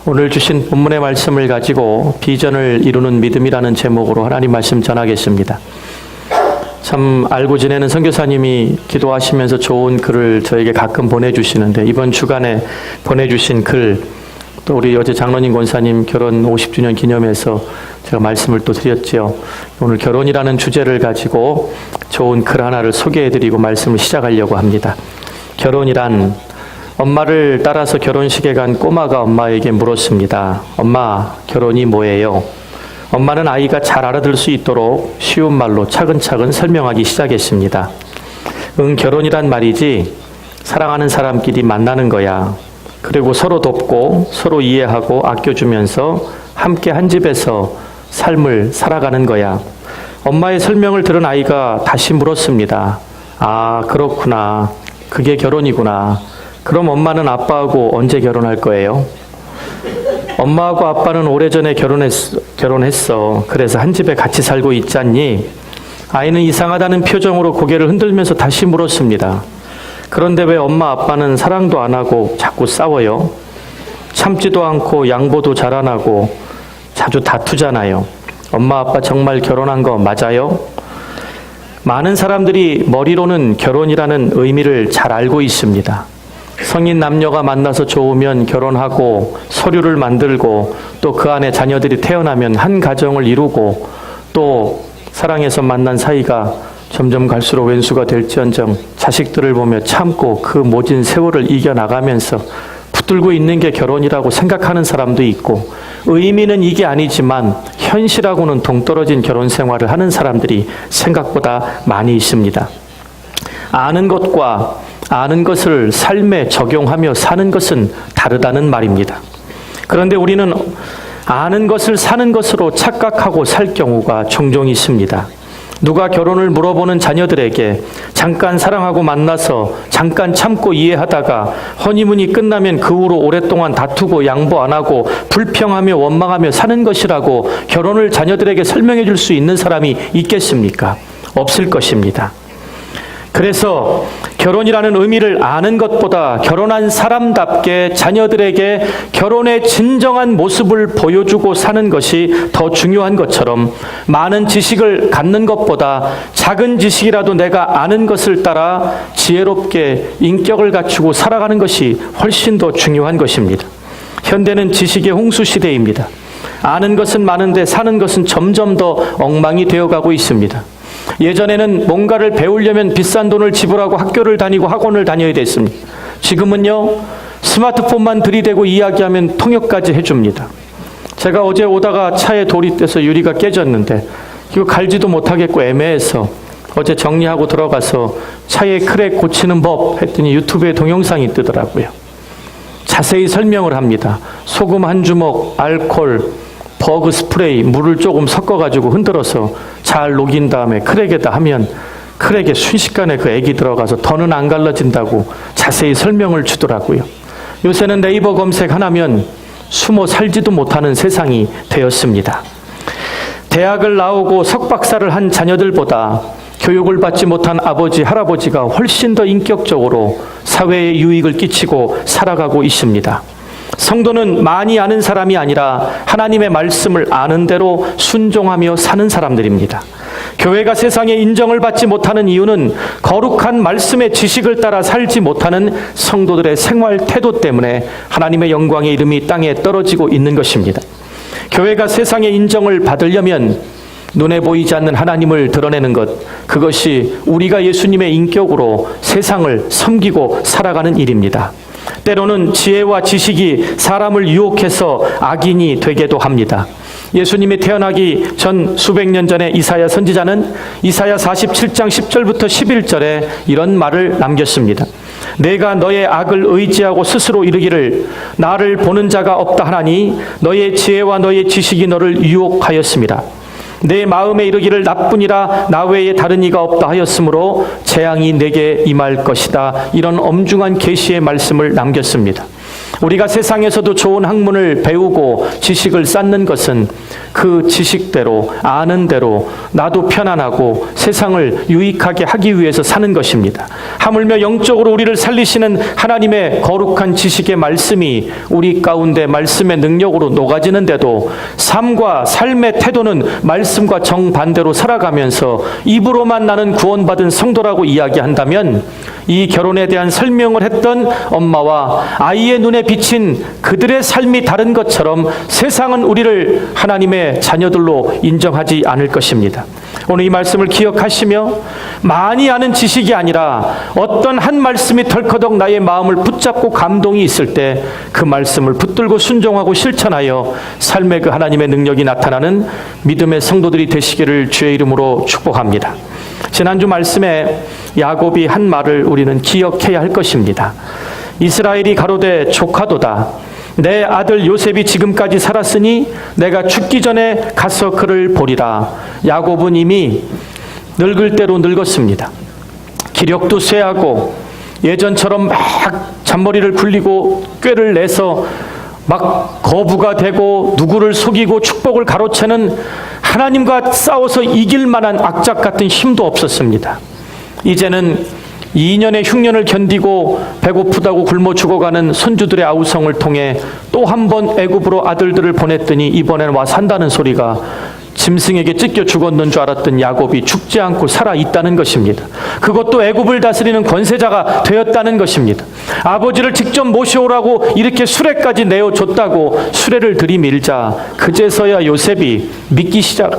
오늘 주신 본문의 말씀을 가지고 비전을 이루는 믿음이라는 제목으로 하나님 말씀 전하겠습니다. 참 알고 지내는 선교사님이 기도하시면서 좋은 글을 저에게 가끔 보내주시는데 이번 주간에 보내주신 글, 또 우리 어제 장로님 권사님 결혼 50주년 기념해서 제가 말씀을 또 드렸지요. 오늘 결혼이라는 주제를 가지고 좋은 글 하나를 소개해드리고 말씀을 시작하려고 합니다. 결혼이란, 엄마를 따라서 결혼식에 간 꼬마가 엄마에게 물었습니다. 엄마, 결혼이 뭐예요? 엄마는 아이가 잘 알아들 수 있도록 쉬운 말로 차근차근 설명하기 시작했습니다. 결혼이란 말이지, 사랑하는 사람끼리 만나는 거야. 그리고 서로 돕고 서로 이해하고 아껴주면서 함께 한 집에서 삶을 살아가는 거야. 엄마의 설명을 들은 아이가 다시 물었습니다. 아, 그렇구나. 그게 결혼이구나. 그럼 엄마는 아빠하고 언제 결혼할 거예요? 엄마하고 아빠는 오래전에 결혼했어. 그래서 한 집에 같이 살고 있잖니? 아이는 이상하다는 표정으로 고개를 흔들면서 다시 물었습니다. 그런데 왜 엄마 아빠는 사랑도 안 하고 자꾸 싸워요? 참지도 않고 양보도 잘 안 하고 자주 다투잖아요. 엄마 아빠 정말 결혼한 거 맞아요? 많은 사람들이 머리로는 결혼이라는 의미를 잘 알고 있습니다. 성인 남녀가 만나서 좋으면 결혼하고 서류를 만들고 또 그 안에 자녀들이 태어나면 한 가정을 이루고 또 사랑해서 만난 사이가 점점 갈수록 왼수가 될지언정 자식들을 보며 참고 그 모진 세월을 이겨나가면서 붙들고 있는 게 결혼이라고 생각하는 사람도 있고, 의미는 이게 아니지만 현실하고는 동떨어진 결혼 생활을 하는 사람들이 생각보다 많이 있습니다. 아는 것과 아는 것을 삶에 적용하며 사는 것은 다르다는 말입니다. 그런데 우리는 아는 것을 사는 것으로 착각하고 살 경우가 종종 있습니다. 누가 결혼을 물어보는 자녀들에게 잠깐 사랑하고 만나서 잠깐 참고 이해하다가 허니문이 끝나면 그 후로 오랫동안 다투고 양보 안 하고 불평하며 원망하며 사는 것이라고 결혼을 자녀들에게 설명해 줄 수 있는 사람이 있겠습니까? 없을 것입니다. 그래서 결혼이라는 의미를 아는 것보다 결혼한 사람답게 자녀들에게 결혼의 진정한 모습을 보여주고 사는 것이 더 중요한 것처럼, 많은 지식을 갖는 것보다 작은 지식이라도 내가 아는 것을 따라 지혜롭게 인격을 갖추고 살아가는 것이 훨씬 더 중요한 것입니다. 현대는 지식의 홍수 시대입니다. 아는 것은 많은데 사는 것은 점점 더 엉망이 되어가고 있습니다. 예전에는 뭔가를 배우려면 비싼 돈을 지불하고 학교를 다니고 학원을 다녀야 됐습니다. 지금은요, 스마트폰만 들이대고 이야기하면 통역까지 해줍니다. 제가 어제 오다가 차에 돌이 떼서 유리가 깨졌는데 이거 갈지도 못하겠고 애매해서 어제 정리하고 들어가서 차에 크랙 고치는 법 했더니 유튜브에 동영상이 뜨더라고요. 자세히 설명을 합니다. 소금 한 주먹, 알코올, 버그 스프레이, 물을 조금 섞어가지고 흔들어서 잘 녹인 다음에 크랙에다 하면 크랙에 순식간에 그 액이 들어가서 더는 안 갈라진다고 자세히 설명을 주더라고요. 요새는 네이버 검색 하나면 숨어 살지도 못하는 세상이 되었습니다. 대학을 나오고 석박사를 한 자녀들보다 교육을 받지 못한 아버지, 할아버지가 훨씬 더 인격적으로 사회에 유익을 끼치고 살아가고 있습니다. 성도는 많이 아는 사람이 아니라 하나님의 말씀을 아는 대로 순종하며 사는 사람들입니다. 교회가 세상에 인정을 받지 못하는 이유는 거룩한 말씀의 지식을 따라 살지 못하는 성도들의 생활 태도 때문에 하나님의 영광의 이름이 땅에 떨어지고 있는 것입니다. 교회가 세상의 인정을 받으려면 눈에 보이지 않는 하나님을 드러내는 것, 그것이 우리가 예수님의 인격으로 세상을 섬기고 살아가는 일입니다. 때로는 지혜와 지식이 사람을 유혹해서 악인이 되게도 합니다. 예수님이 태어나기 전 수백 년 전에 이사야 선지자는 이사야 47장 10절부터 11절에 이런 말을 남겼습니다. 내가 너의 악을 의지하고 스스로 이르기를 나를 보는 자가 없다 하나니 너의 지혜와 너의 지식이 너를 유혹하였습니다. 내 마음에 이르기를 나뿐이라 나 외에 다른 이가 없다 하였으므로 재앙이 내게 임할 것이다. 이런 엄중한 계시의 말씀을 남겼습니다. 우리가 세상에서도 좋은 학문을 배우고 지식을 쌓는 것은 그 지식대로, 아는 대로 나도 편안하고 세상을 유익하게 하기 위해서 사는 것입니다. 하물며 영적으로 우리를 살리시는 하나님의 거룩한 지식의 말씀이 우리 가운데 말씀의 능력으로 녹아지는데도 삶과 삶의 태도는 말씀과 정반대로 살아가면서 입으로만 나는 구원받은 성도라고 이야기한다면 이 결혼에 대한 설명을 했던 엄마와 아이의 눈에 비친 그들의 삶이 다른 것처럼 세상은 우리를 하나님의 자녀들로 인정하지 않을 것입니다. 오늘 이 말씀을 기억하시며 많이 아는 지식이 아니라 어떤 한 말씀이 덜커덕 나의 마음을 붙잡고 감동이 있을 때 그 말씀을 붙들고 순종하고 실천하여 삶의 그 하나님의 능력이 나타나는 믿음의 성도들이 되시기를 주의 이름으로 축복합니다. 지난주 말씀에 야곱이 한 말을 우리는 기억해야 할 것입니다. 이스라엘이 가로되 조카도다. 내 아들 요셉이 지금까지 살았으니 내가 죽기 전에 가서 그를 보리라. 야곱은 이미 늙을 대로 늙었습니다. 기력도 쇠하고 예전처럼 막 잔머리를 굴리고 꾀를 내서 막 거부가 되고 누구를 속이고 축복을 가로채는 하나님과 싸워서 이길 만한 악작 같은 힘도 없었습니다. 이제는 2년의 흉년을 견디고 배고프다고 굶어 죽어가는 손주들의 아우성을 통해 또 한 번 애굽으로 아들들을 보냈더니 이번엔 와 산다는 소리가 짐승에게 찢겨 죽었는 줄 알았던 야곱이 죽지 않고 살아있다는 것입니다. 그것도 애굽을 다스리는 권세자가 되었다는 것입니다. 아버지를 직접 모셔오라고 이렇게 수레까지 내어줬다고 수레를 들이밀자 그제서야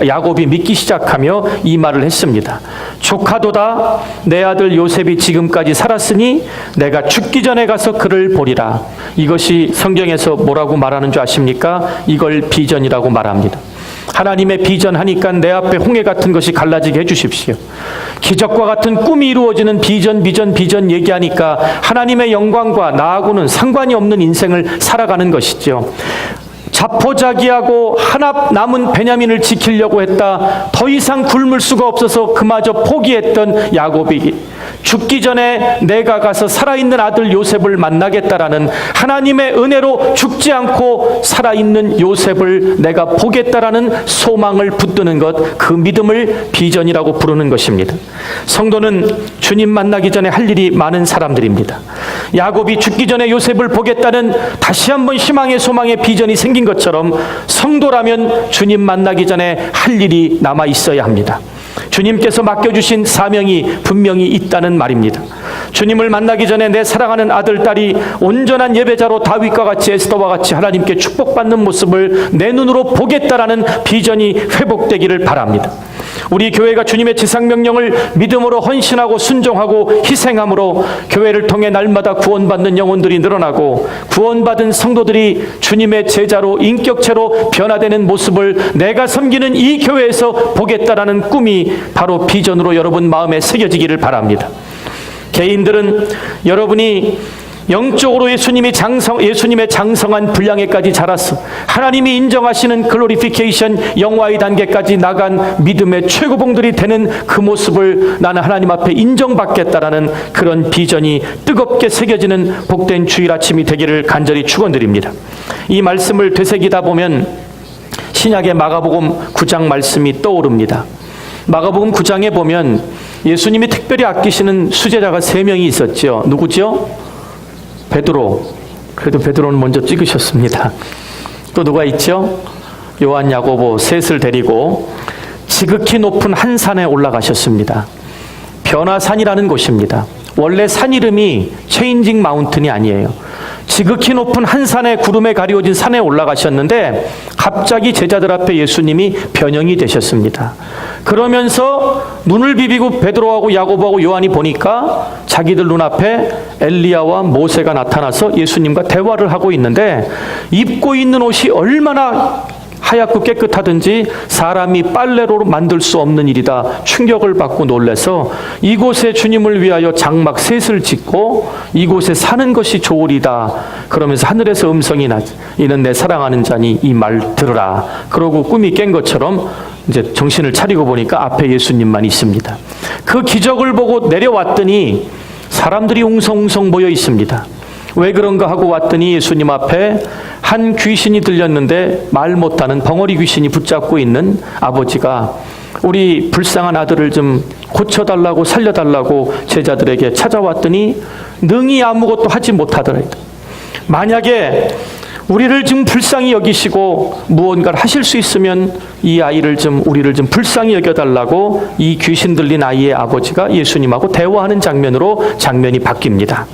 야곱이 믿기 시작하며 이 말을 했습니다. 조카도다. 내 아들 요셉이 지금까지 살았으니 내가 죽기 전에 가서 그를 보리라. 이것이 성경에서 뭐라고 말하는 줄 아십니까? 이걸 비전이라고 말합니다. 하나님의 비전 하니까 내 앞에 홍해 같은 것이 갈라지게 해주십시오. 기적과 같은 꿈이 이루어지는 비전 얘기하니까 하나님의 영광과 나하고는 상관이 없는 인생을 살아가는 것이죠. 자포자기하고 하나 남은 베냐민을 지키려고 했다. 더 이상 굶을 수가 없어서 그마저 포기했던 야곱이 죽기 전에 내가 가서 살아있는 아들 요셉을 만나겠다라는 하나님의 은혜로 죽지 않고 살아있는 요셉을 내가 보겠다라는 소망을 붙드는 것, 그 믿음을 비전이라고 부르는 것입니다. 성도는 주님 만나기 전에 할 일이 많은 사람들입니다. 야곱이 죽기 전에 요셉을 보겠다는 다시 한번 희망의 소망의 비전이 생긴 것처럼 성도라면 주님 만나기 전에 할 일이 남아 있어야 합니다. 주님께서 맡겨주신 사명이 분명히 있다는 말입니다. 주님을 만나기 전에 내 사랑하는 아들, 딸이 온전한 예배자로 다윗과 같이 에스더와 같이 하나님께 축복받는 모습을 내 눈으로 보겠다라는 비전이 회복되기를 바랍니다. 우리 교회가 주님의 지상명령을 믿음으로 헌신하고 순종하고 희생함으로 교회를 통해 날마다 구원받는 영혼들이 늘어나고 구원받은 성도들이 주님의 제자로 인격체로 변화되는 모습을 내가 섬기는 이 교회에서 보겠다라는 꿈이 바로 비전으로 여러분 마음에 새겨지기를 바랍니다. 개인들은 여러분이 영적으로 예수님의 장성한 분량에까지 자라서 하나님이 인정하시는 글로리피케이션 영화의 단계까지 나간 믿음의 최고봉들이 되는 그 모습을 나는 하나님 앞에 인정받겠다라는 그런 비전이 뜨겁게 새겨지는 복된 주일 아침이 되기를 간절히 축원드립니다. 이 말씀을 되새기다 보면 신약의 마가복음 9장 말씀이 떠오릅니다. 마가복음 9장에 보면 예수님이 특별히 아끼시는 수제자가 3명이 있었죠. 누구죠? 베드로. 그래도 베드로는 먼저 찍으셨습니다. 또 누가 있죠? 요한, 야고보 셋을 데리고 지극히 높은 한 산에 올라가셨습니다. 변화산이라는 곳입니다. 원래 산 이름이 체인징 마운틴이 아니에요. 지극히 높은 한 산에 구름에 가리워진 산에 올라가셨는데 갑자기 제자들 앞에 예수님이 변형이 되셨습니다. 그러면서 눈을 비비고 베드로하고 야고보하고 요한이 보니까 자기들 눈앞에 엘리야와 모세가 나타나서 예수님과 대화를 하고 있는데 입고 있는 옷이 얼마나 하얗고 깨끗하든지 사람이 빨래로 만들 수 없는 일이다. 충격을 받고 놀라서 이곳에 주님을 위하여 장막 셋을 짓고 이곳에 사는 것이 좋으리다. 그러면서 하늘에서 음성이 나지. 이는 내 사랑하는 자니 이 말 들으라. 그러고 꿈이 깬 것처럼 이제 정신을 차리고 보니까 앞에 예수님만 있습니다. 그 기적을 보고 내려왔더니 사람들이 웅성웅성 모여 있습니다. 왜 그런가 하고 왔더니 예수님 앞에 한 귀신이 들렸는데 말 못하는 벙어리 귀신이 붙잡고 있는 아버지가 우리 불쌍한 아들을 좀 고쳐달라고 살려달라고 제자들에게 찾아왔더니 능히 아무것도 하지 못하더라. 만약에 우리를 좀 불쌍히 여기시고 무언가를 하실 수 있으면 우리를 좀 불쌍히 여겨달라고 이 귀신 들린 아이의 아버지가 예수님하고 대화하는 장면이 바뀝니다.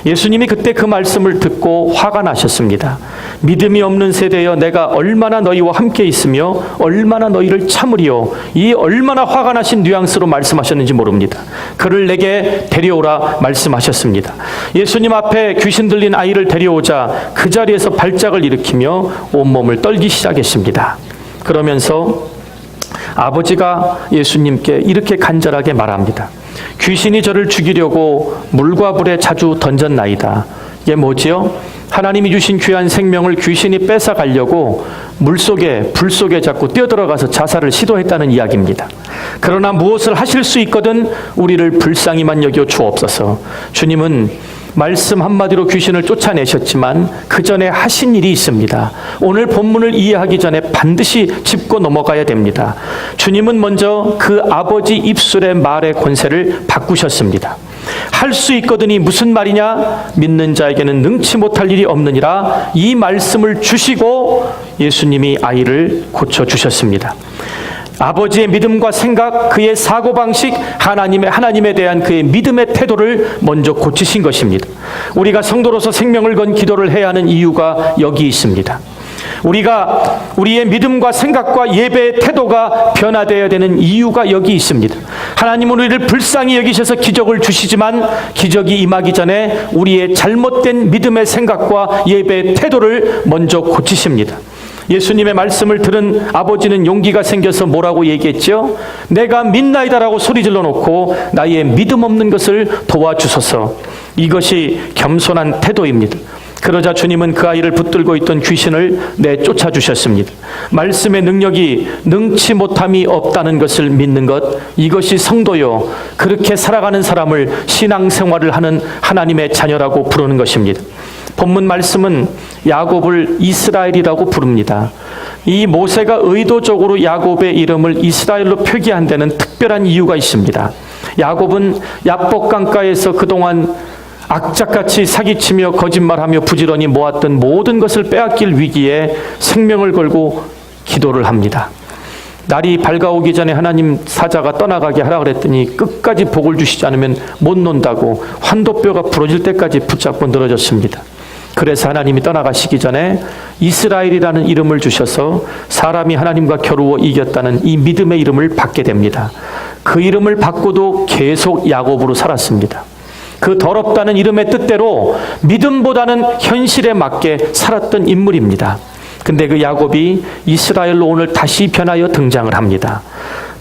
예수님이 그때 그 말씀을 듣고 화가 나셨습니다. 믿음이 없는 세대여, 내가 얼마나 너희와 함께 있으며 얼마나 너희를 참으리요. 이 얼마나 화가 나신 뉘앙스로 말씀하셨는지 모릅니다. 그를 내게 데려오라 말씀하셨습니다. 예수님 앞에 귀신 들린 아이를 데려오자 그 자리에서 발작을 일으키며 온몸을 떨기 시작했습니다. 그러면서 아버지가 예수님께 이렇게 간절하게 말합니다. 귀신이 저를 죽이려고 물과 불에 자주 던졌나이다. 이게 뭐지요? 하나님이 주신 귀한 생명을 귀신이 뺏어가려고 물속에, 불 속에 자꾸 뛰어들어가서 자살을 시도했다는 이야기입니다. 그러나 무엇을 하실 수 있거든 우리를 불쌍히만 여겨 주옵소서. 주님은 말씀 한마디로 귀신을 쫓아내셨지만 그 전에 하신 일이 있습니다. 오늘 본문을 이해하기 전에 반드시 짚고 넘어가야 됩니다. 주님은 먼저 그 아버지 입술의 말의 권세를 바꾸셨습니다. 할 수 있거든이 무슨 말이냐? 믿는 자에게는 능치 못할 일이 없느니라. 이 말씀을 주시고 예수님이 아이를 고쳐주셨습니다. 아버지의 믿음과 생각, 그의 사고방식, 하나님에 대한 그의 믿음의 태도를 먼저 고치신 것입니다. 우리가 성도로서 생명을 건 기도를 해야 하는 이유가 여기 있습니다. 우리의 믿음과 생각과 예배의 태도가 변화되어야 되는 이유가 여기 있습니다. 하나님은 우리를 불쌍히 여기셔서 기적을 주시지만 기적이 임하기 전에 우리의 잘못된 믿음의 생각과 예배의 태도를 먼저 고치십니다. 예수님의 말씀을 들은 아버지는 용기가 생겨서 뭐라고 얘기했죠? 내가 믿나이다라고 소리질러 놓고 나의 믿음 없는 것을 도와주소서. 이것이 겸손한 태도입니다. 그러자 주님은 그 아이를 붙들고 있던 귀신을 내쫓아 주셨습니다. 말씀의 능력이 능치 못함이 없다는 것을 믿는 것, 이것이 성도요, 그렇게 살아가는 사람을 신앙생활을 하는 하나님의 자녀라고 부르는 것입니다. 본문 말씀은 야곱을 이스라엘이라고 부릅니다. 이 모세가 의도적으로 야곱의 이름을 이스라엘로 표기한 데는 특별한 이유가 있습니다. 야곱은 야복 강가에서 그동안 악착같이 사기치며 거짓말하며 부지런히 모았던 모든 것을 빼앗길 위기에 생명을 걸고 기도를 합니다. 날이 밝아오기 전에 하나님 사자가 떠나가게 하라 그랬더니 끝까지 복을 주시지 않으면 못 논다고 환도뼈가 부러질 때까지 붙잡고 늘어졌습니다. 그래서 하나님이 떠나가시기 전에 이스라엘이라는 이름을 주셔서 사람이 하나님과 겨루어 이겼다는 이 믿음의 이름을 받게 됩니다. 그 이름을 받고도 계속 야곱으로 살았습니다. 그 더럽다는 이름의 뜻대로 믿음보다는 현실에 맞게 살았던 인물입니다. 근데 그 야곱이 이스라엘로 오늘 다시 변하여 등장을 합니다.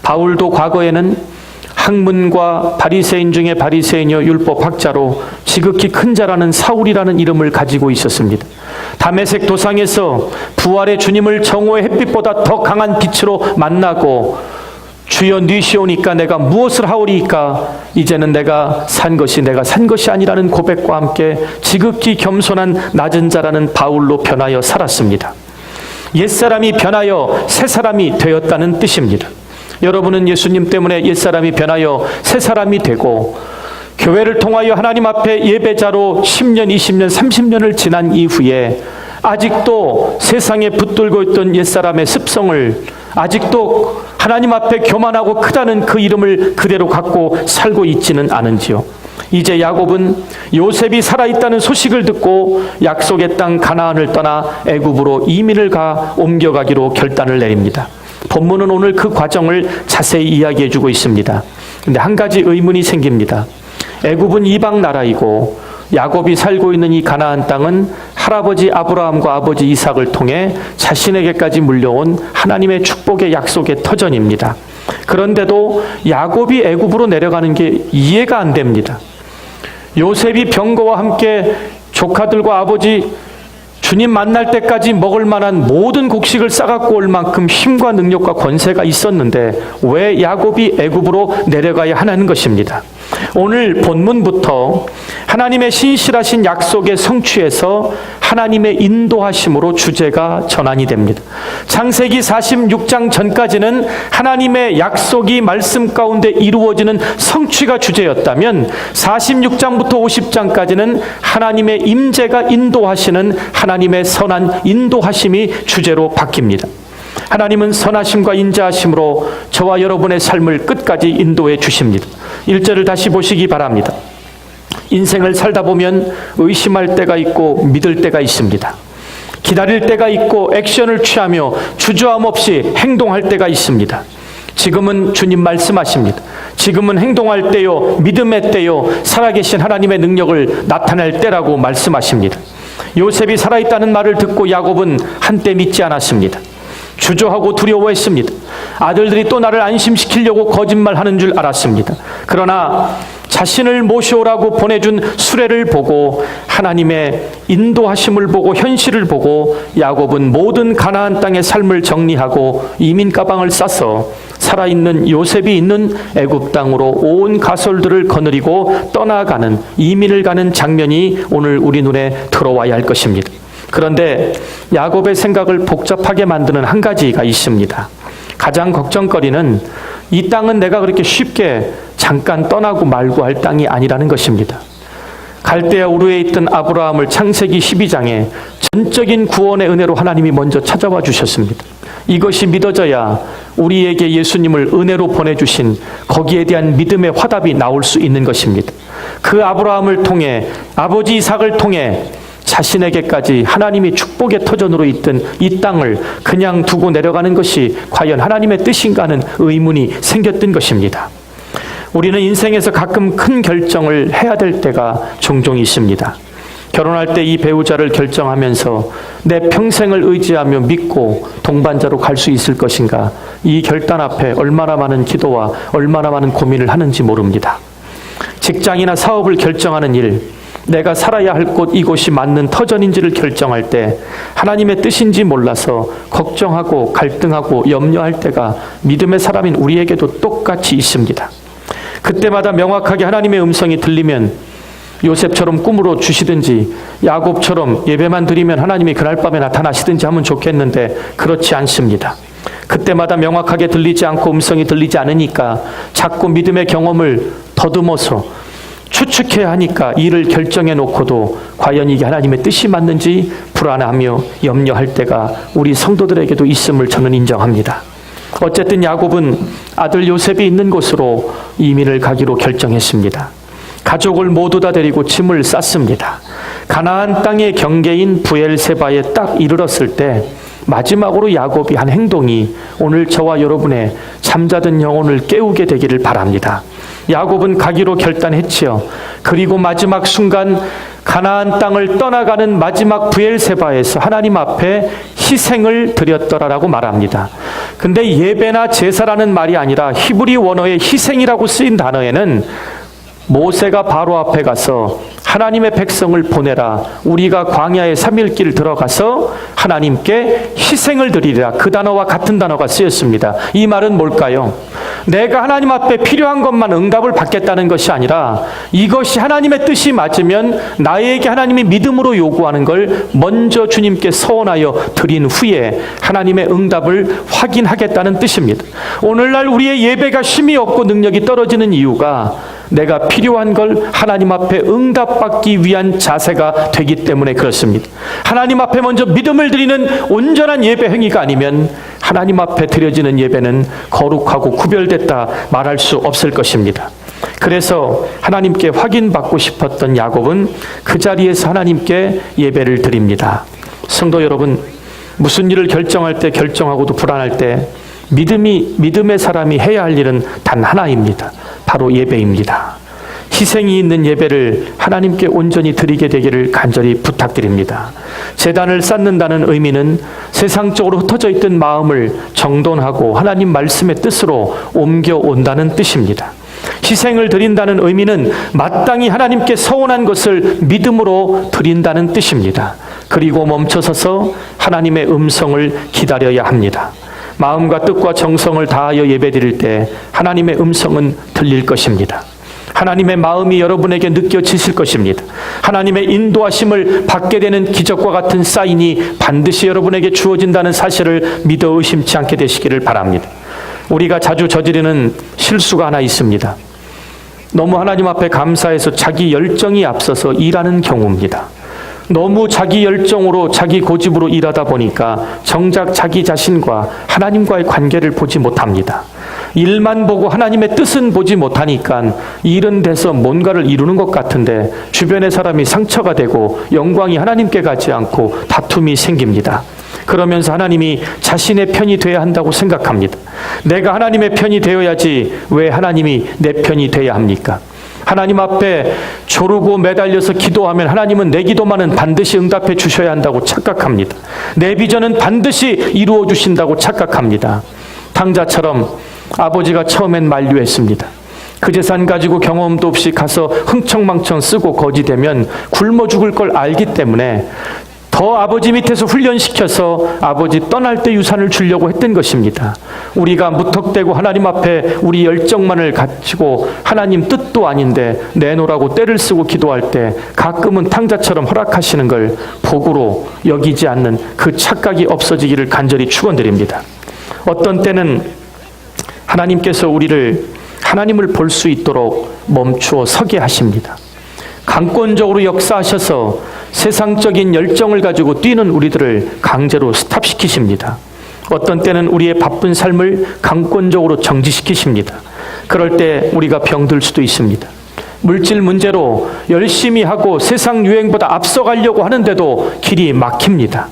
바울도 과거에는 학문과 바리새인 중에 바리새인이요 율법학자로 지극히 큰 자라는 사울이라는 이름을 가지고 있었습니다. 다메섹 도상에서 부활의 주님을 정오의 햇빛보다 더 강한 빛으로 만나고 주여 뉘시오니까 내가 무엇을 하오리이까, 이제는 내가 산 것이 아니라는 고백과 함께 지극히 겸손한 낮은 자라는 바울로 변하여 살았습니다. 옛사람이 변하여 새사람이 되었다는 뜻입니다. 여러분은 예수님 때문에 옛사람이 변하여 새사람이 되고 교회를 통하여 하나님 앞에 예배자로 10년, 20년, 30년을 지난 이후에 아직도 세상에 붙들고 있던 옛사람의 습성을, 아직도 하나님 앞에 교만하고 크다는 그 이름을 그대로 갖고 살고 있지는 않은지요. 이제 야곱은 요셉이 살아있다는 소식을 듣고 약속의 땅 가나안을 떠나 애굽으로 이민을 옮겨가기로 결단을 내립니다. 본문은 오늘 그 과정을 자세히 이야기해 주고 있습니다. 근데 한 가지 의문이 생깁니다. 애굽은 이방 나라이고 야곱이 살고 있는 이 가나안 땅은 할아버지 아브라함과 아버지 이삭을 통해 자신에게까지 물려온 하나님의 축복의 약속의 터전입니다. 그런데도 야곱이 애굽으로 내려가는 게 이해가 안 됩니다. 요셉이 병거와 함께 조카들과 아버지 주님 만날 때까지 먹을 만한 모든 곡식을 싸갖고 올 만큼 힘과 능력과 권세가 있었는데 왜 야곱이 애굽으로 내려가야 하는 것입니다. 오늘 본문부터 하나님의 신실하신 약속의 성취에서 하나님의 인도하심으로 주제가 전환이 됩니다. 창세기 46장 전까지는 하나님의 약속이 말씀 가운데 이루어지는 성취가 주제였다면 46장부터 50장까지는 하나님의 임재가 인도하시는 하나님의 선한 인도하심이 주제로 바뀝니다. 하나님은 선하심과 인자하심으로 저와 여러분의 삶을 끝까지 인도해 주십니다. 1절을 다시 보시기 바랍니다. 인생을 살다 보면 의심할 때가 있고 믿을 때가 있습니다. 기다릴 때가 있고 액션을 취하며 주저함 없이 행동할 때가 있습니다. 지금은 주님 말씀하십니다. 지금은 행동할 때요, 믿음의 때요, 살아계신 하나님의 능력을 나타낼 때라고 말씀하십니다. 요셉이 살아있다는 말을 듣고 야곱은 한때 믿지 않았습니다. 주저하고 두려워했습니다. 아들들이 또 나를 안심시키려고 거짓말하는 줄 알았습니다. 그러나 자신을 모셔오라고 보내준 수레를 보고 하나님의 인도하심을 보고 현실을 보고 야곱은 모든 가나안 땅의 삶을 정리하고 이민 가방을 싸서 살아있는 요셉이 있는 애굽 땅으로 온 가솔들을 거느리고 떠나가는 이민을 가는 장면이 오늘 우리 눈에 들어와야 할 것입니다. 그런데 야곱의 생각을 복잡하게 만드는 한 가지가 있습니다. 가장 걱정거리는 이 땅은 내가 그렇게 쉽게 잠깐 떠나고 말고 할 땅이 아니라는 것입니다. 갈대아 우르에 있던 아브라함을 창세기 12장에 전적인 구원의 은혜로 하나님이 먼저 찾아와 주셨습니다. 이것이 믿어져야 우리에게 예수님을 은혜로 보내주신 거기에 대한 믿음의 화답이 나올 수 있는 것입니다. 그 아브라함을 통해 아버지 이삭을 통해 자신에게까지 하나님이 축복의 터전으로 있던 이 땅을 그냥 두고 내려가는 것이 과연 하나님의 뜻인가 하는 의문이 생겼던 것입니다. 우리는 인생에서 가끔 큰 결정을 해야 될 때가 종종 있습니다. 결혼할 때 이 배우자를 결정하면서 내 평생을 의지하며 믿고 동반자로 갈 수 있을 것인가, 이 결단 앞에 얼마나 많은 기도와 얼마나 많은 고민을 하는지 모릅니다. 직장이나 사업을 결정하는 일, 내가 살아야 할 곳 이곳이 맞는 터전인지를 결정할 때 하나님의 뜻인지 몰라서 걱정하고 갈등하고 염려할 때가 믿음의 사람인 우리에게도 똑같이 있습니다. 그때마다 명확하게 하나님의 음성이 들리면 요셉처럼 꿈으로 주시든지 야곱처럼 예배만 드리면 하나님이 그날 밤에 나타나시든지 하면 좋겠는데 그렇지 않습니다. 그때마다 명확하게 들리지 않고 음성이 들리지 않으니까 자꾸 믿음의 경험을 더듬어서 추측해야 하니까 일을 결정해 놓고도 과연 이게 하나님의 뜻이 맞는지 불안하며 염려할 때가 우리 성도들에게도 있음을 저는 인정합니다. 어쨌든 야곱은 아들 요셉이 있는 곳으로 이민을 가기로 결정했습니다. 가족을 모두 다 데리고 짐을 쌌습니다. 가나안 땅의 경계인 브엘세바에 딱 이르렀을 때 마지막으로 야곱이 한 행동이 오늘 저와 여러분의 잠자던 영혼을 깨우게 되기를 바랍니다. 야곱은 가기로 결단했지요. 그리고 마지막 순간 가나안 땅을 떠나가는 마지막 브엘세바에서 하나님 앞에 희생을 드렸더라라고 말합니다. 근데 예배나 제사라는 말이 아니라 히브리 원어의 희생이라고 쓰인 단어에는 모세가 바로 앞에 가서 하나님의 백성을 보내라, 우리가 광야의 3일길 들어가서 하나님께 희생을 드리리라, 그 단어와 같은 단어가 쓰였습니다. 이 말은 뭘까요? 내가 하나님 앞에 필요한 것만 응답을 받겠다는 것이 아니라 이것이 하나님의 뜻이 맞으면 나에게 하나님이 믿음으로 요구하는 걸 먼저 주님께 서원하여 드린 후에 하나님의 응답을 확인하겠다는 뜻입니다. 오늘날 우리의 예배가 쉼이 없고 능력이 떨어지는 이유가 내가 필요한 걸 하나님 앞에 응답받기 위한 자세가 되기 때문에 그렇습니다. 하나님 앞에 먼저 믿음을 드리는 온전한 예배 행위가 아니면 하나님 앞에 드려지는 예배는 거룩하고 구별됐다 말할 수 없을 것입니다. 그래서 하나님께 확인받고 싶었던 야곱은 그 자리에서 하나님께 예배를 드립니다. 성도 여러분, 무슨 일을 결정할 때, 결정하고도 불안할 때 믿음의 사람이 해야 할 일은 단 하나입니다. 바로 예배입니다. 희생이 있는 예배를 하나님께 온전히 드리게 되기를 간절히 부탁드립니다. 제단을 쌓는다는 의미는 세상적으로 흩어져 있던 마음을 정돈하고 하나님 말씀의 뜻으로 옮겨온다는 뜻입니다. 희생을 드린다는 의미는 마땅히 하나님께 서원한 것을 믿음으로 드린다는 뜻입니다. 그리고 멈춰서서 하나님의 음성을 기다려야 합니다. 마음과 뜻과 정성을 다하여 예배드릴 때 하나님의 음성은 들릴 것입니다. 하나님의 마음이 여러분에게 느껴지실 것입니다. 하나님의 인도하심을 받게 되는 기적과 같은 사인이 반드시 여러분에게 주어진다는 사실을 믿어 의심치 않게 되시기를 바랍니다. 우리가 자주 저지르는 실수가 하나 있습니다. 너무 하나님 앞에 감사해서 자기 열정이 앞서서 일하는 경우입니다. 너무 자기 열정으로 자기 고집으로 일하다 보니까 정작 자기 자신과 하나님과의 관계를 보지 못합니다. 일만 보고 하나님의 뜻은 보지 못하니까 일은 돼서 뭔가를 이루는 것 같은데 주변의 사람이 상처가 되고 영광이 하나님께 가지 않고 다툼이 생깁니다. 그러면서 하나님이 자신의 편이 되어야 한다고 생각합니다. 내가 하나님의 편이 되어야지 왜 하나님이 내 편이 되어야 합니까? 하나님 앞에 조르고 매달려서 기도하면 하나님은 내 기도만은 반드시 응답해 주셔야 한다고 착각합니다. 내 비전은 반드시 이루어 주신다고 착각합니다. 탕자처럼 아버지가 처음엔 만류했습니다. 그 재산 가지고 경험도 없이 가서 흥청망청 쓰고 거지되면 굶어 죽을 걸 알기 때문에 더 아버지 밑에서 훈련시켜서 아버지 떠날 때 유산을 주려고 했던 것입니다. 우리가 무턱대고 하나님 앞에 우리 열정만을 가지고 하나님 뜻도 아닌데 내놓으라고 때를 쓰고 기도할 때 가끔은 탕자처럼 허락하시는 걸 복으로 여기지 않는 그 착각이 없어지기를 간절히 축원드립니다. 어떤 때는 하나님께서 우리를 하나님을 볼 수 있도록 멈추어 서게 하십니다. 강권적으로 역사하셔서 세상적인 열정을 가지고 뛰는 우리들을 강제로 스탑시키십니다. 어떤 때는 우리의 바쁜 삶을 강권적으로 정지시키십니다. 그럴 때 우리가 병들 수도 있습니다. 물질 문제로 열심히 하고 세상 유행보다 앞서가려고 하는데도 길이 막힙니다.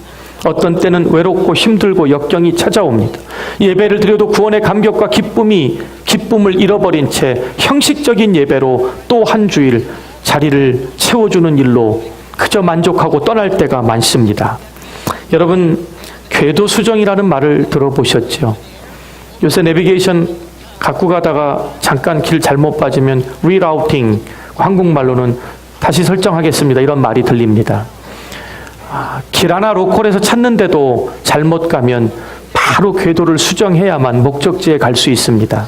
어떤 때는 외롭고 힘들고 역경이 찾아옵니다. 예배를 드려도 구원의 감격과 기쁨을 잃어버린 채 형식적인 예배로 또 한 주일 자리를 채워주는 일로 그저 만족하고 떠날 때가 많습니다. 여러분, 궤도수정이라는 말을 들어보셨죠? 요새 내비게이션 갖고 가다가 잠깐 길 잘못 빠지면 리라우팅, 한국말로는 다시 설정하겠습니다, 이런 말이 들립니다. 길 하나 로컬에서 찾는데도 잘못 가면 바로 궤도를 수정해야만 목적지에 갈 수 있습니다.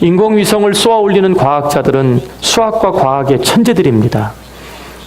인공위성을 쏘아 올리는 과학자들은 수학과 과학의 천재들입니다.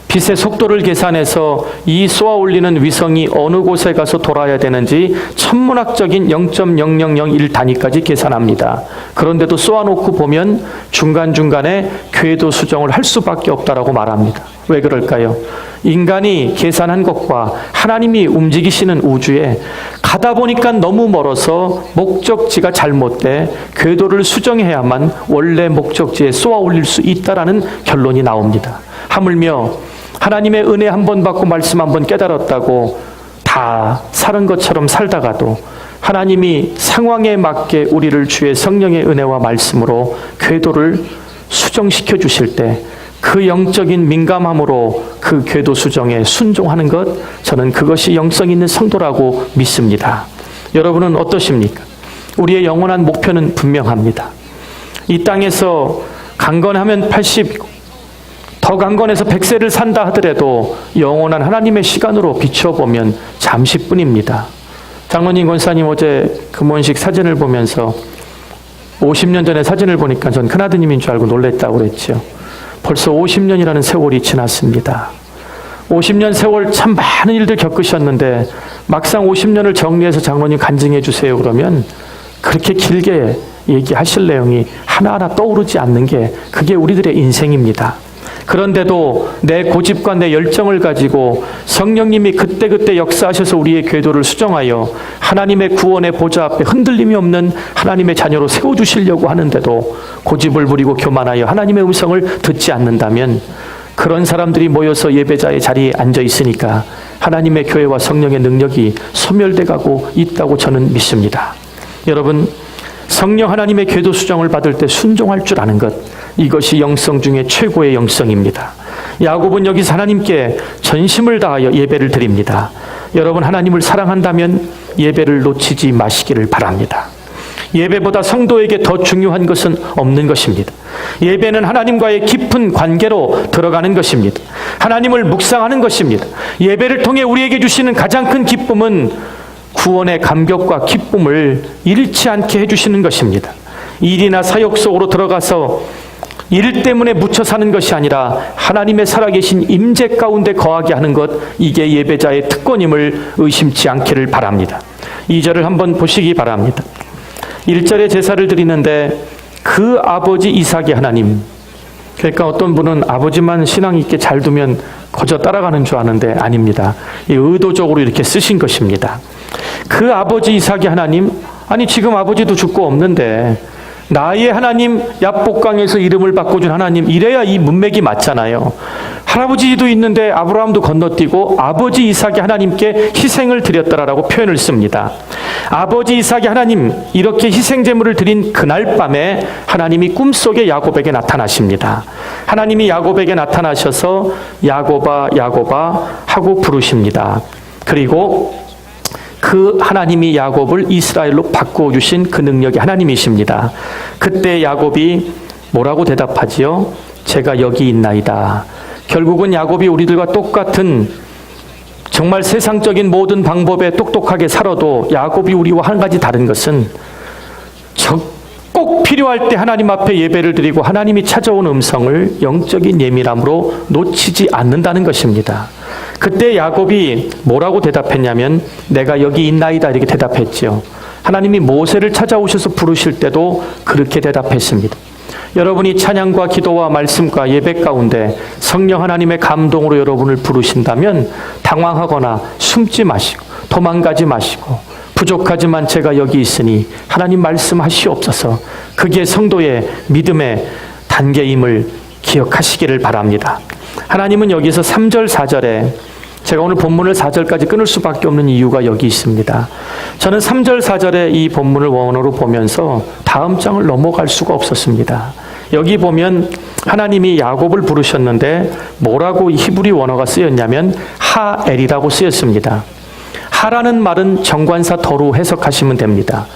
빛의 속도를 계산해서 이 쏘아 올리는 위성이 어느 곳에 가서 돌아야 되는지 천문학적인 0.0001 단위까지 계산합니다. 그런데도 쏘아놓고 보면 중간중간에 궤도 수정을 할 수밖에 없다라고 말합니다. 왜 그럴까요? 인간이 계산한 것과 하나님이 움직이시는 우주에 가다 보니까 너무 멀어서 목적지가 잘못돼 궤도를 수정해야만 원래 목적지에 쏘아 올릴 수 있다라는 결론이 나옵니다. 하물며 하나님의 은혜 한 번 받고 말씀 한 번 깨달았다고 다 사는 것처럼 살다가도 하나님이 상황에 맞게 우리를 주의 성령의 은혜와 말씀으로 궤도를 수정시켜 주실 때 그 영적인 민감함으로 그 궤도 수정에 순종하는 것, 저는 그것이 영성 있는 성도라고 믿습니다. 여러분은 어떠십니까? 우리의 영원한 목표는 분명합니다. 이 땅에서 강건하면 80, 더 강건해서 100세를 산다 하더라도 영원한 하나님의 시간으로 비춰보면 잠시뿐입니다. 장로님, 권사님 어제 금원식 사진을 보면서 50년 전에 사진을 보니까 전 큰아드님인 줄 알고 놀랬다고 그랬죠. 벌써 50년이라는 세월이 지났습니다. 50년 세월 참 많은 일들 겪으셨는데 막상 50년을 정리해서 장로님 간증해 주세요 그러면 그렇게 길게 얘기하실 내용이 하나하나 떠오르지 않는 게 그게 우리들의 인생입니다. 그런데도 내 고집과 내 열정을 가지고 성령님이 그때그때 역사하셔서 우리의 궤도를 수정하여 하나님의 구원의 보좌 앞에 흔들림이 없는 하나님의 자녀로 세워주시려고 하는데도 고집을 부리고 교만하여 하나님의 음성을 듣지 않는다면 그런 사람들이 모여서 예배자의 자리에 앉아 있으니까 하나님의 교회와 성령의 능력이 소멸돼 가고 있다고 저는 믿습니다. 여러분, 성령 하나님의 궤도 수정을 받을 때 순종할 줄 아는 것, 이것이 영성 중에 최고의 영성입니다. 야곱은 여기서 하나님께 전심을 다하여 예배를 드립니다. 여러분, 하나님을 사랑한다면 예배를 놓치지 마시기를 바랍니다. 예배보다 성도에게 더 중요한 것은 없는 것입니다. 예배는 하나님과의 깊은 관계로 들어가는 것입니다. 하나님을 묵상하는 것입니다. 예배를 통해 우리에게 주시는 가장 큰 기쁨은 구원의 감격과 기쁨을 잃지 않게 해주시는 것입니다. 일이나 사역 속으로 들어가서 일 때문에 묻혀 사는 것이 아니라 하나님의 살아계신 임재 가운데 거하게 하는 것, 이게 예배자의 특권임을 의심치 않기를 바랍니다. 2절을 한번 보시기 바랍니다. 1절에 제사를 드리는데 그 아버지 이삭의 하나님, 그러니까 어떤 분은 아버지만 신앙 있게 잘 두면 거저 따라가는 줄 아는데 아닙니다. 의도적으로 이렇게 쓰신 것입니다. 그 아버지 이삭의 하나님, 아니 지금 아버지도 죽고 없는데 나의 하나님, 야복강에서 이름을 바꿔준 하나님, 이래야 이 문맥이 맞잖아요. 할아버지도 있는데 아브라함도 건너뛰고 아버지 이삭의 하나님께 희생을 드렸더라라고 표현을 씁니다. 아버지 이삭의 하나님, 이렇게 희생 제물을 드린 그날 밤에 하나님이 꿈속에 야곱에게 나타나십니다. 하나님이 야곱에게 나타나셔서 야곱아 야곱아 하고 부르십니다. 그리고 그 하나님이 야곱을 이스라엘로 바꿔주신 그 능력의 하나님이십니다. 그때 야곱이 뭐라고 대답하지요? 제가 여기 있나이다. 결국은 야곱이 우리들과 똑같은, 정말 세상적인 모든 방법에 똑똑하게 살아도 야곱이 우리와 한 가지 다른 것은 꼭 필요할 때 하나님 앞에 예배를 드리고 하나님이 찾아온 음성을 영적인 예민함으로 놓치지 않는다는 것입니다. 그때 야곱이 뭐라고 대답했냐면 내가 여기 있나이다 이렇게 대답했지요. 하나님이 모세를 찾아오셔서 부르실 때도 그렇게 대답했습니다. 여러분이 찬양과 기도와 말씀과 예배 가운데 성령 하나님의 감동으로 여러분을 부르신다면 당황하거나 숨지 마시고 도망가지 마시고 부족하지만 제가 여기 있으니 하나님 말씀하시옵소서, 그게 성도의 믿음의 단계임을 기억하시기를 바랍니다. 하나님은 여기서 3절 4절에, 제가 오늘 본문을 4절까지 끊을 수밖에 없는 이유가 여기 있습니다. 저는 3절 4절에 이 본문을 원어로 보면서 다음 장을 넘어갈 수가 없었습니다. 여기 보면 하나님이 야곱을 부르셨는데 뭐라고 히브리 원어가 쓰였냐면 하엘이라고 쓰였습니다. 하라는 말은 정관사 더로 해석하시면 됩니다.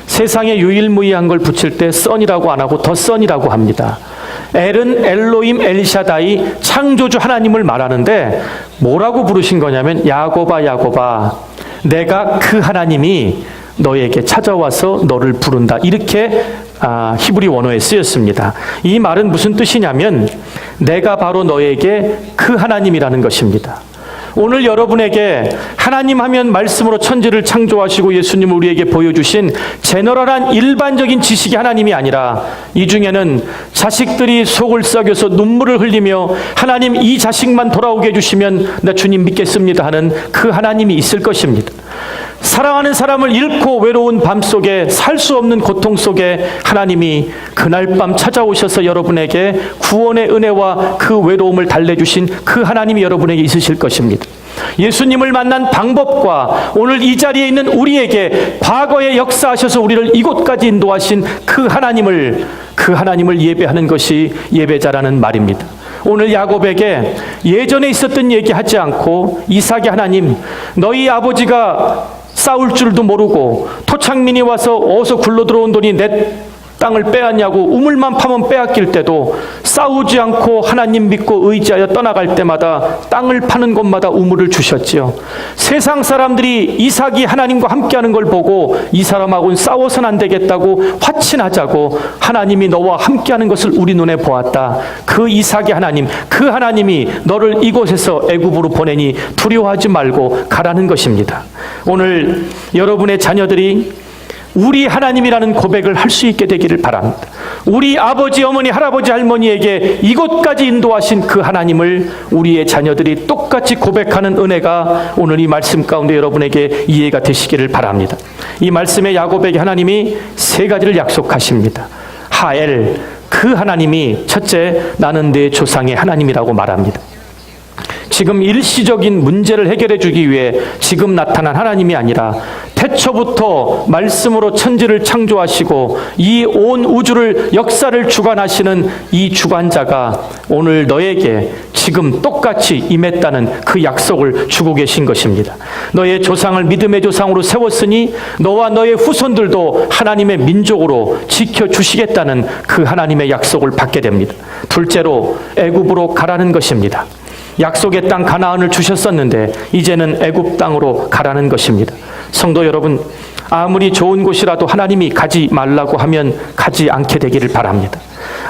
세상에 유일무이한 걸 붙일 때 선이라고 안 하고 더 선이라고 합니다. 엘은 엘로임 엘샤다이, 창조주 하나님을 말하는데 뭐라고 부르신 거냐면 야곱아 야곱아, 내가 그 하나님이 너에게 찾아와서 너를 부른다, 이렇게 히브리 원어에 쓰였습니다. 이 말은 무슨 뜻이냐면 내가 바로 너에게 그 하나님이라는 것입니다. 오늘 여러분에게 하나님 하면 말씀으로 천지를 창조하시고 예수님을 우리에게 보여주신 제너럴한 일반적인 지식이 하나님이 아니라, 이 중에는 자식들이 속을 썩여서 눈물을 흘리며 하나님 이 자식만 돌아오게 해주시면 나 주님 믿겠습니다 하는 그 하나님이 있을 것입니다. 사랑하는 사람을 잃고 외로운 밤속에 살 수 없는 고통 속에 하나님이 그날 밤 찾아오셔서 여러분에게 구원의 은혜와 그 외로움을 달래주신 그 하나님이 여러분에게 있으실 것입니다. 예수님을 만난 방법과 오늘 이 자리에 있는 우리에게 과거에 역사하셔서 우리를 이곳까지 인도하신 그 하나님을 예배하는 것이 예배자라는 말입니다. 오늘 야곱에게 예전에 있었던 얘기하지 않고 이삭의 하나님, 너희 아버지가 싸울 줄도 모르고 토착민이 와서 어디서 굴러 들어온더니 내 땅을 빼앗냐고 우물만 파면 빼앗길 때도 싸우지 않고 하나님 믿고 의지하여 떠나갈 때마다 땅을 파는 곳마다 우물을 주셨지요. 세상 사람들이 이삭이 하나님과 함께하는 걸 보고 이 사람하고는 싸워서는 안 되겠다고 화친하자고 하나님이 너와 함께하는 것을 우리 눈에 보았다. 그 이삭의 하나님, 그 하나님이 너를 이곳에서 애굽으로 보내니 두려워하지 말고 가라는 것입니다. 오늘 여러분의 자녀들이 우리 하나님이라는 고백을 할 수 있게 되기를 바랍니다. 우리 아버지, 어머니, 할아버지, 할머니에게 이곳까지 인도하신 그 하나님을 우리의 자녀들이 똑같이 고백하는 은혜가 오늘 이 말씀 가운데 여러분에게 이해가 되시기를 바랍니다. 이 말씀에 야곱에게 하나님이 세 가지를 약속하십니다. 하엘, 그 하나님이 첫째, 나는 내 조상의 하나님이라고 말합니다. 지금 일시적인 문제를 해결해 주기 위해 지금 나타난 하나님이 아니라 태초부터 말씀으로 천지를 창조하시고 이 온 우주를 역사를 주관하시는 이 주관자가 오늘 너에게 지금 똑같이 임했다는 그 약속을 주고 계신 것입니다. 너의 조상을 믿음의 조상으로 세웠으니 너와 너의 후손들도 하나님의 민족으로 지켜주시겠다는 그 하나님의 약속을 받게 됩니다. 둘째로 애굽으로 가라는 것입니다. 약속의 땅 가나안을 주셨었는데 이제는 애굽 땅으로 가라는 것입니다. 성도 여러분, 아무리 좋은 곳이라도 하나님이 가지 말라고 하면 가지 않게 되기를 바랍니다.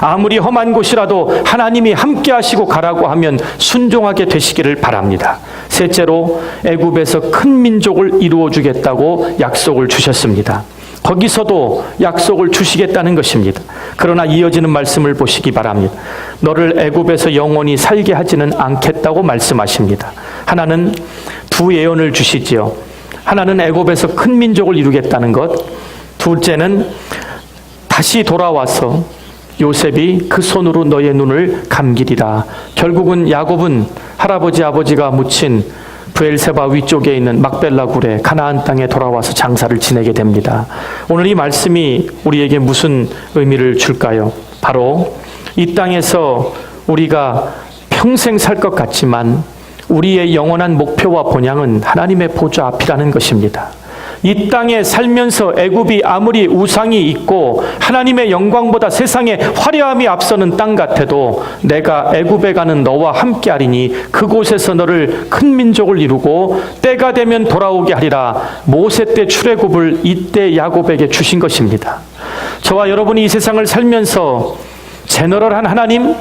아무리 험한 곳이라도 하나님이 함께 하시고 가라고 하면 순종하게 되시기를 바랍니다. 셋째로 애굽에서 큰 민족을 이루어 주겠다고 약속을 주셨습니다. 거기서도 약속을 주시겠다는 것입니다. 그러나 이어지는 말씀을 보시기 바랍니다. 너를 애굽에서 영원히 살게 하지는 않겠다고 말씀하십니다. 하나는 두 예언을 주시지요. 하나는 애굽에서 큰 민족을 이루겠다는 것, 둘째는 다시 돌아와서 요셉이 그 손으로 너의 눈을 감기리라. 결국은 야곱은 할아버지 아버지가 묻힌 브엘세바 위쪽에 있는 막벨라 굴에 가나안 땅에 돌아와서 장사를 지내게 됩니다. 오늘 이 말씀이 우리에게 무슨 의미를 줄까요? 바로 이 땅에서 우리가 평생 살 것 같지만 우리의 영원한 목표와 본향은 하나님의 보좌 앞이라는 것입니다. 이 땅에 살면서 애굽이 아무리 우상이 있고 하나님의 영광보다 세상의 화려함이 앞서는 땅 같아도 내가 애굽에 가는 너와 함께하리니 그곳에서 너를 큰 민족을 이루고 때가 되면 돌아오게 하리라. 모세 때 출애굽을 이때 야곱에게 주신 것입니다. 저와 여러분이 이 세상을 살면서 제너럴한 하나님,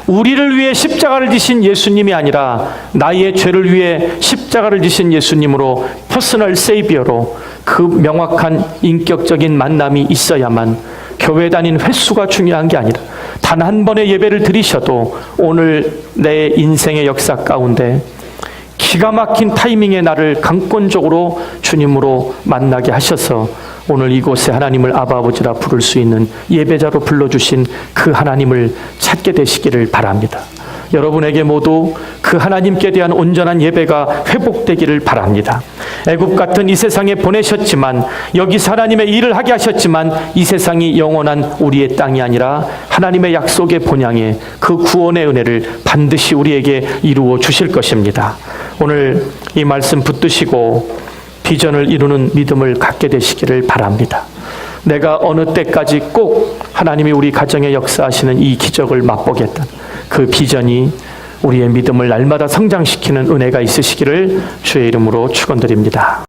우리를 위해 십자가를 지신 예수님이 아니라 나의 죄를 위해 십자가를 지신 예수님으로 퍼스널 세이비어로 그 명확한 인격적인 만남이 있어야만 교회 다닌 횟수가 중요한 게 아니라 단 한 번의 예배를 드리셔도 오늘 내 인생의 역사 가운데 기가 막힌 타이밍에 나를 강권적으로 주님으로 만나게 하셔서 오늘 이곳에 하나님을 아바 아버지라 부를 수 있는 예배자로 불러주신 그 하나님을 찾게 되시기를 바랍니다. 여러분에게 모두 그 하나님께 대한 온전한 예배가 회복되기를 바랍니다. 애굽 같은 이 세상에 보내셨지만 여기서 하나님의 일을 하게 하셨지만 이 세상이 영원한 우리의 땅이 아니라 하나님의 약속의 본향에 그 구원의 은혜를 반드시 우리에게 이루어 주실 것입니다. 오늘 이 말씀 붙드시고 비전을 이루는 믿음을 갖게 되시기를 바랍니다. 내가 어느 때까지 꼭 하나님이 우리 가정에 역사하시는 이 기적을 맛보겠다. 그 비전이 우리의 믿음을 날마다 성장시키는 은혜가 있으시기를 주의 이름으로 축원드립니다.